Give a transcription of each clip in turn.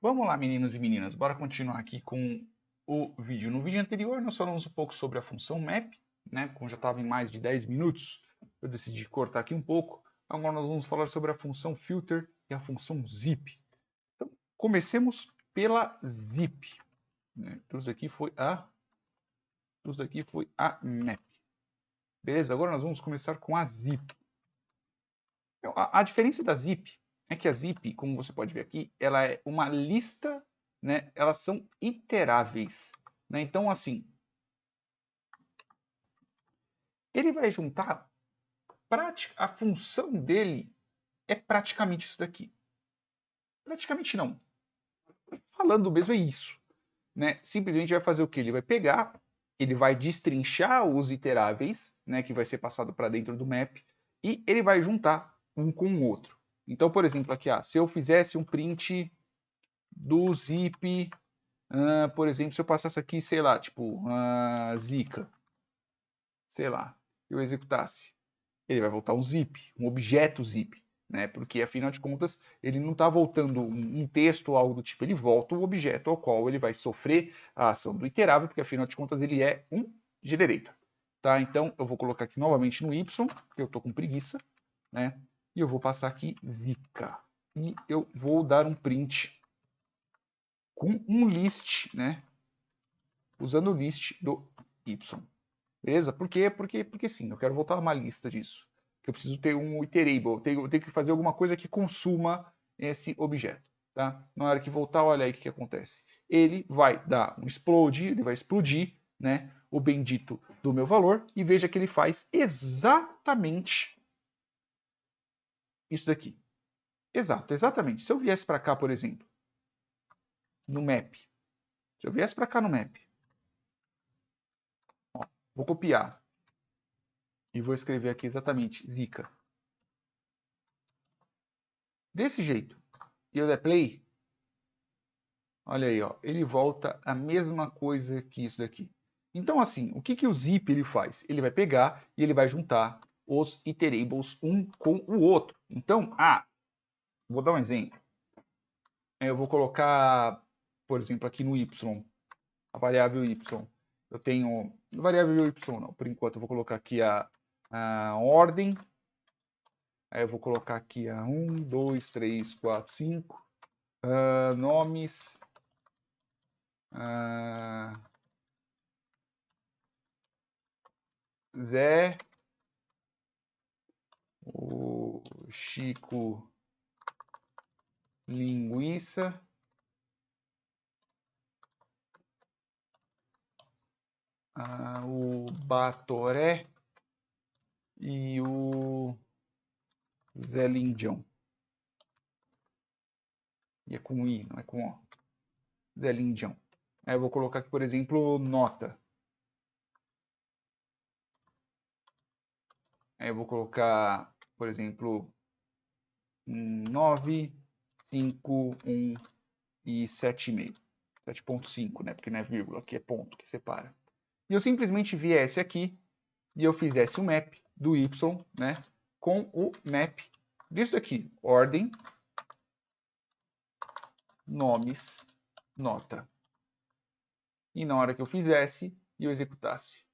Vamos lá, meninos e meninas, bora continuar aqui com o vídeo. No vídeo anterior, nós falamos um pouco sobre a função map, né? Como já estava em mais de 10 minutos, eu decidi cortar aqui um pouco. Agora nós vamos falar sobre a função filter e a função zip. Então, comecemos pela zip. Né? Então, isso daqui foi a map. Beleza? Agora nós vamos começar com a zip. Então, a diferença da zip é que a zip, como você pode ver aqui, ela é uma lista, né? Elas são iteráveis, né? Então, assim, ele vai juntar a função dele é praticamente isso daqui. Praticamente não. Falando mesmo é isso, né? Simplesmente vai fazer o que? Ele vai pegar, ele vai destrinchar os iteráveis, né? Que vai ser passado para dentro do map e ele vai juntar um com o outro. Então, por exemplo, aqui, se eu fizesse um print do zip, por exemplo, se eu passasse aqui, sei lá, tipo, Zika, sei lá, eu executasse, ele vai voltar um zip, um objeto zip, né? Porque afinal de contas, ele não está voltando um texto ou algo do tipo, ele volta o objeto ao qual ele vai sofrer a ação do iterável, porque afinal de contas ele é um generator. Tá? Então eu vou colocar aqui novamente no y, porque eu estou com preguiça, né? E eu vou passar aqui Zika. E eu vou dar um print com um list, né? Usando o list do y. Beleza? Por quê? Porque sim, eu quero voltar a uma lista disso. Que eu preciso ter um iterable, eu tenho que fazer alguma coisa que consuma esse objeto. Tá? Na hora que voltar, olha aí o que acontece. Ele vai dar um explode, ele vai explodir, né, o bendito do meu valor, e veja que ele faz exatamente isso daqui. Exato, exatamente. Se eu viesse para cá, por exemplo, no map, se eu viesse para cá no map, ó, vou copiar e vou escrever aqui exatamente Zika. Desse jeito. E eu der play, olha aí, ó, ele volta a mesma coisa que isso daqui. Então, assim, o que o zip ele faz? Ele vai pegar e ele vai juntar os iterables um com o outro. Então, vou dar um exemplo. Eu vou colocar, por exemplo, aqui no y, a variável y. Eu tenho, variável y não, por enquanto eu vou colocar aqui a ordem. Aí eu vou colocar aqui a 1, 2, 3, 4, 5. Nomes. Zé, o Chico Linguiça, o Batoré e o Zé Lindião. E é com I, não é com O. Zé Lindião. Aí eu vou colocar aqui, por exemplo, nota. Aí eu vou colocar, por exemplo, 9, 5, 1 e 7,5. 7,5, né? Porque não é vírgula, aqui é ponto que separa. E eu simplesmente viesse aqui e eu fizesse o map do y, né, com o map disso aqui, ordem, nomes, nota. E na hora que eu fizesse e eu executasse.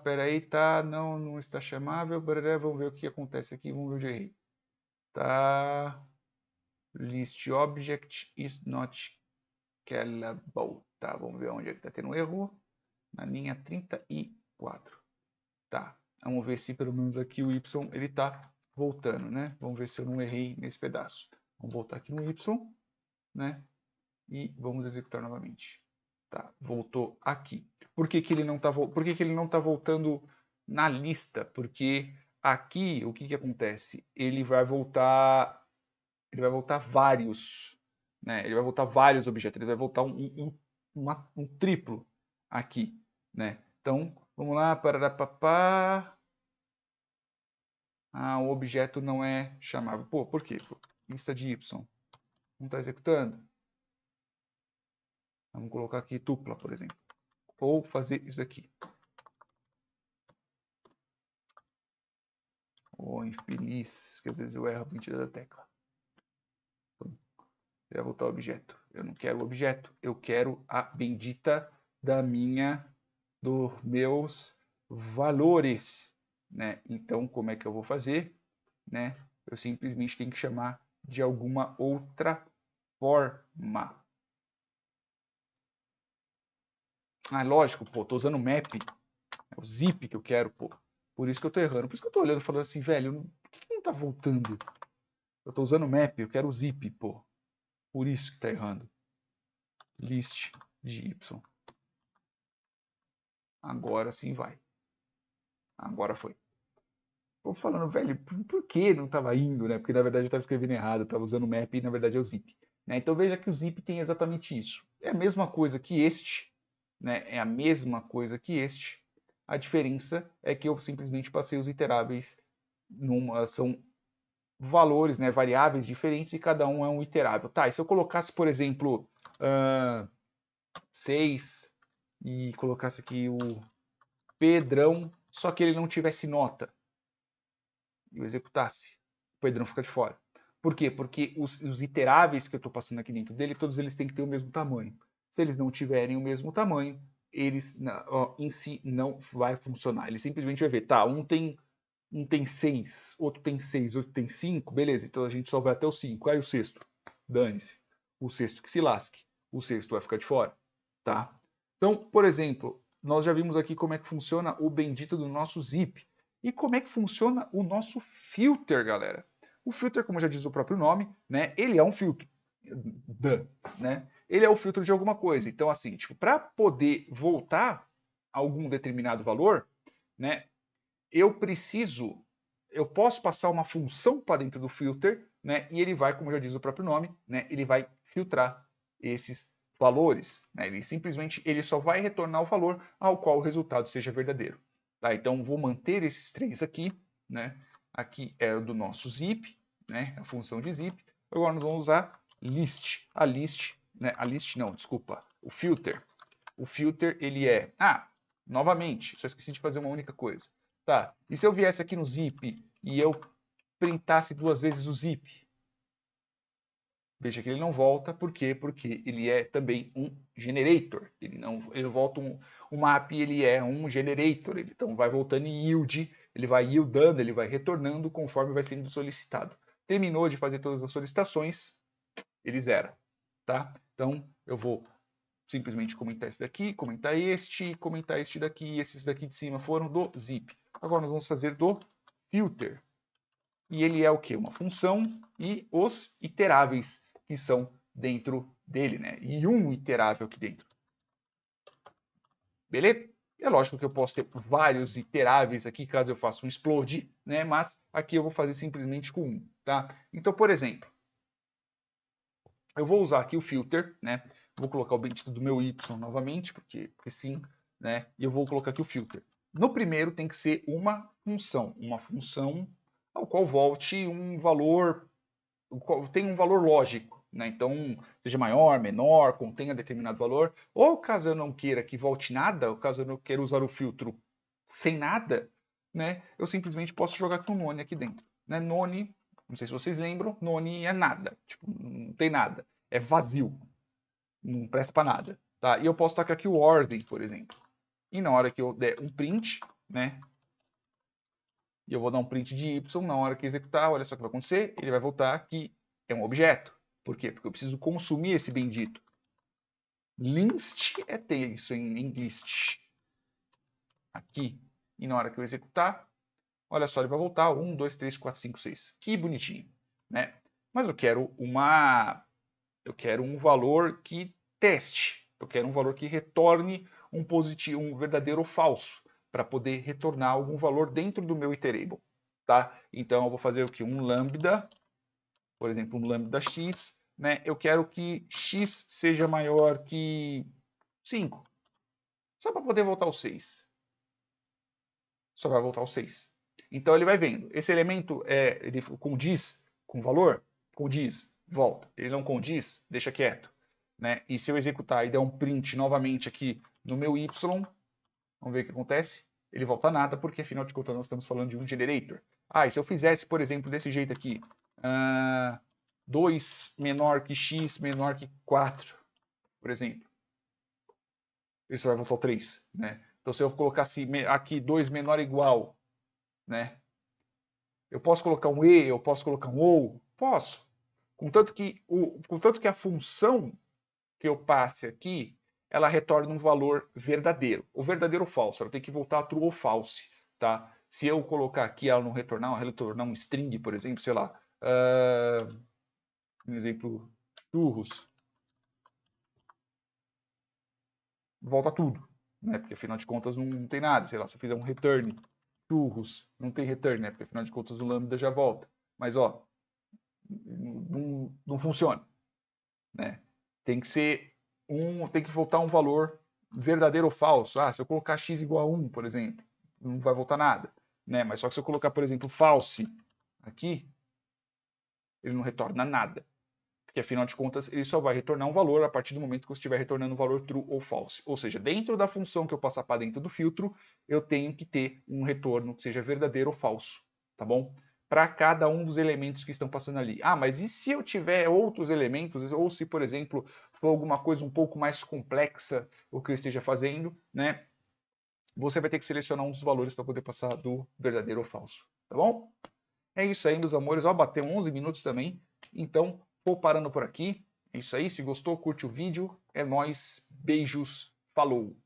Peraí, tá, não está chamável, vamos ver o que acontece aqui, vamos ver onde eu errei. Tá, list object is not callable. Tá, vamos ver onde é que está tendo um erro. Na linha 34. Tá, vamos ver se pelo menos aqui o y ele está voltando, né? Vamos ver se eu não errei nesse pedaço. Vamos voltar aqui no y, né? E vamos executar novamente. Tá, voltou aqui. Por que, que ele não está voltando na lista? Porque aqui o que acontece? Ele vai voltar vários, né? Ele vai voltar vários objetos. Ele vai voltar um triplo aqui, né? Então vamos lá, pararapapá. O objeto não é chamável. Pô, por quê? Lista de y. Não está executando? Vamos colocar aqui tupla, por exemplo. Ou fazer isso aqui. Ou infeliz, que às vezes eu erro a mentira da tecla. Ele vai voltar o objeto. Eu não quero o objeto, eu quero a bendita dos meus valores, né? Então, como é que eu vou fazer, né? Eu simplesmente tenho que chamar de alguma outra forma. Ah, lógico, pô, tô usando o map, é o zip que eu quero, pô. Por isso que eu tô errando. Por isso que eu tô olhando e falando assim, velho, por que não tá voltando? Eu tô usando o map, eu quero o zip, pô. Por isso que tá errando. List de y. Agora sim vai. Agora foi. Tô falando, velho, por que não estava indo, né? Porque na verdade eu estava escrevendo errado, eu estava usando o map e na verdade é o zip. Né? Então veja que o zip tem exatamente isso. É a mesma coisa que este, né? É a mesma coisa que este. A diferença é que eu simplesmente passei os iteráveis são valores, né? Variáveis diferentes e cada um é um iterável. Tá, e se eu colocasse, por exemplo, 6 e colocasse aqui o Pedrão, só que ele não tivesse nota e eu executasse, o Pedrão fica de fora. Por quê? Porque os iteráveis que eu estou passando aqui dentro dele, todos eles têm que ter o mesmo tamanho. Se eles não tiverem o mesmo tamanho, eles em si não vai funcionar. Ele simplesmente vai ver, tá, um tem 6, outro tem 6, outro tem 5, beleza, então a gente só vai até o 5. Aí o sexto, dane-se. O sexto que se lasque. O sexto vai ficar de fora, tá? Então, por exemplo, nós já vimos aqui como é que funciona o bendito do nosso zip. E como é que funciona o nosso filter, galera? O filter, como já diz o próprio nome, né, ele é um filtro. Né? Ele é o filtro de alguma coisa. Então, assim, tipo, para poder voltar a algum determinado valor, né, eu posso passar uma função para dentro do filter, né, e ele vai, como já diz o próprio nome, né, ele vai filtrar esses valores. Né? Ele só vai retornar o valor ao qual o resultado seja verdadeiro. Tá? Então, vou manter esses três aqui. Né? Aqui é o do nosso zip, né? A função de zip. Agora nós vamos usar list. O filter. O filter, ele é... novamente, só esqueci de fazer uma única coisa. Tá, e se eu viesse aqui no zip e eu printasse 2 vezes o zip? Veja que ele não volta, por quê? Porque ele é também um generator. Ele volta uma API, ele é um generator. Então vai voltando em yield, ele vai yieldando, ele vai retornando conforme vai sendo solicitado. Terminou de fazer todas as solicitações, ele zera. Tá? Então eu vou simplesmente comentar esse daqui, comentar este daqui, e esses daqui de cima foram do zip. Agora nós vamos fazer do filter. E ele é o que? Uma função e os iteráveis que são dentro dele, né? E um iterável aqui dentro. Beleza? É lógico que eu posso ter vários iteráveis aqui, caso eu faça um explode, né? Mas aqui eu vou fazer simplesmente com um, tá? Então, por exemplo, eu vou usar aqui o filter, né? Vou colocar o bendito do meu y novamente, porque sim, né? E eu vou colocar aqui o filter. No primeiro tem que ser uma função ao qual volte um valor, tem um valor lógico, né? Então, seja maior, menor, contenha determinado valor. Ou caso eu não queira que volte nada, ou caso eu não queira usar o filtro sem nada, né? Eu simplesmente posso jogar com o none aqui dentro, né? None, não sei se vocês lembram, none é nada, tipo, não tem nada, é vazio, não presta para nada, tá? E eu posso tacar aqui o ordem, por exemplo. E na hora que eu der um print, né? E eu vou dar um print de y na hora que executar, olha só o que vai acontecer, ele vai voltar que é um objeto. Por quê? Porque eu preciso consumir esse bendito. List é ter isso em list. Aqui. E na hora que eu executar, olha só, ele vai voltar 1, 2, 3, 4, 5, 6. Que bonitinho, né? Mas eu quero um valor que teste. Eu quero um valor que retorne um positivo, um verdadeiro ou falso, para poder retornar algum valor dentro do meu iterable, tá? Então eu vou fazer o que? Um lambda, por exemplo, um lambda x, né? Eu quero que x seja maior que 5, só para poder voltar ao 6. Só vai voltar ao 6. Então ele vai vendo. Esse elemento ele condiz com o valor? Condiz, volta. Ele não condiz, deixa quieto. Né? E se eu executar e der um print novamente aqui no meu y, vamos ver o que acontece. Ele volta a nada, porque afinal de contas nós estamos falando de um generator. E se eu fizesse, por exemplo, desse jeito aqui, 2 menor que x menor que 4, por exemplo. Isso vai voltar ao 3, né? Então, se eu colocasse aqui 2 menor ou igual, né? Eu posso colocar um e, eu posso colocar um ou? Posso. Contanto que a função que eu passe aqui, ela retorna um valor verdadeiro. Ou verdadeiro ou falso. Ela tem que voltar a true ou false, tá? Se eu colocar aqui ela não retornar um string, por exemplo, sei lá, um exemplo, churros, volta tudo, né? Porque afinal de contas não tem nada. Sei lá, se eu fizer um return churros, não tem return, né? Porque afinal de contas o lambda já volta. Mas ó, não funciona, né? Tem que voltar um valor verdadeiro ou falso. Ah, se eu colocar x igual a 1, por exemplo, não vai voltar nada, né? Mas só que se eu colocar, por exemplo, false aqui, ele não retorna nada. Porque afinal de contas, ele só vai retornar um valor a partir do momento que eu estiver retornando um valor true ou false. Ou seja, dentro da função que eu passar para dentro do filtro, eu tenho que ter um retorno que seja verdadeiro ou falso, tá bom? Para cada um dos elementos que estão passando ali. Ah, mas e se eu tiver outros elementos, ou se, por exemplo, for alguma coisa um pouco mais complexa o que eu esteja fazendo, né? Você vai ter que selecionar um dos valores para poder passar do verdadeiro ou falso, tá bom? É isso aí, meus amores. Ó, bateu 11 minutos também. Então, vou parando por aqui. É isso aí. Se gostou, curte o vídeo. É nóis. Beijos. Falou.